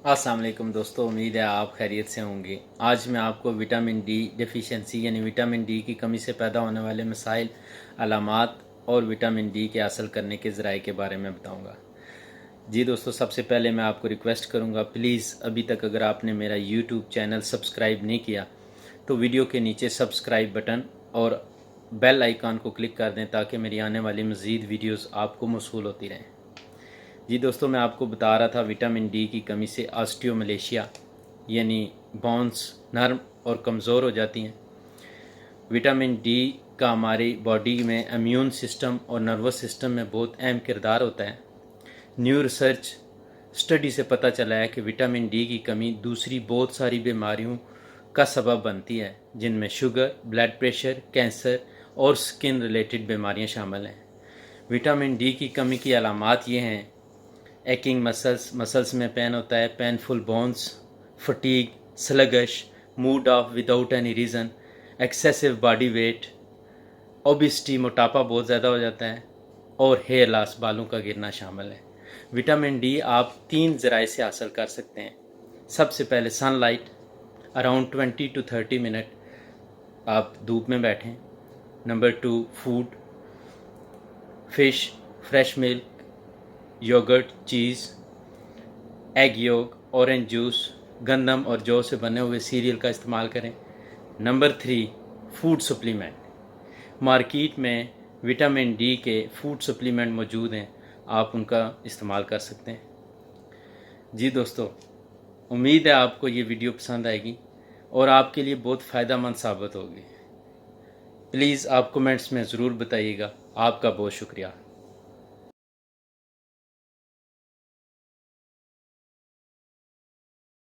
अस्सलाम वालेकुम दोस्तों, उम्मीद है आप खैरियत से होंगे। आज मैं आपको विटामिन डी डेफिशिएंसी यानी विटामिन डी की कमी से पैदा होने वाले मसाइल, अलामात और विटामिन डी के हासिल करने के ज़राए के बारे में बताऊंगा। जी दोस्तों, सबसे पहले मैं आपको रिक्वेस्ट करूंगा, प्लीज़ अभी तक अगर आपने मेरा यूट्यूब चैनल सब्सक्राइब नहीं किया तो वीडियो के नीचे सब्सक्राइब बटन और बेल आइकन को क्लिक कर दें ताकि मेरी आने वाली मज़ीद वीडियोज़ आपको मौसूल होती रहें। जी दोस्तों, मैं आपको बता रहा था विटामिन डी की कमी से ऑस्टियोमलेशिया यानी बोन्स नरम और कमज़ोर हो जाती हैं। विटामिन डी का हमारी बॉडी में इम्यून सिस्टम और नर्वस सिस्टम में बहुत अहम किरदार होता है। न्यू रिसर्च स्टडी से पता चला है कि विटामिन डी की कमी दूसरी बहुत सारी बीमारियों का सबब बनती है, जिनमें शुगर, ब्लड प्रेशर, कैंसर और स्किन रिलेटेड बीमारियां शामिल हैं। विटामिन डी की कमी की अलामात ये हैं: एकिंग मसल्स में पेन होता है, painful bones, fatigue, sluggish, mood off without any reason, excessive body weight, obesity, मोटापा बहुत ज़्यादा हो जाता है, और हेयर लॉस, बालों का गिरना शामिल है। विटामिन डी आप 3 ज़राए से हासिल कर सकते हैं। सबसे पहले सनलाइट, अराउंड 20 to 30 मिनट आप धूप में बैठें। Number 2, food, fish, fresh milk, yogurt, cheese, egg yolk, orange juice, गंदम और जौ से बने हुए सीरियल का इस्तेमाल करें। Number 3, food supplement. मार्केट में विटामिन डी के फूड सप्लीमेंट मौजूद हैं, आप उनका इस्तेमाल कर सकते हैं। जी दोस्तों, उम्मीद है आपको ये वीडियो पसंद आएगी और आपके लिए बहुत फ़ायदा मंद साबित होगी। प्लीज़ आप कमेंट्स में ज़रूर बताइएगा। आपका बहुत शुक्रिया।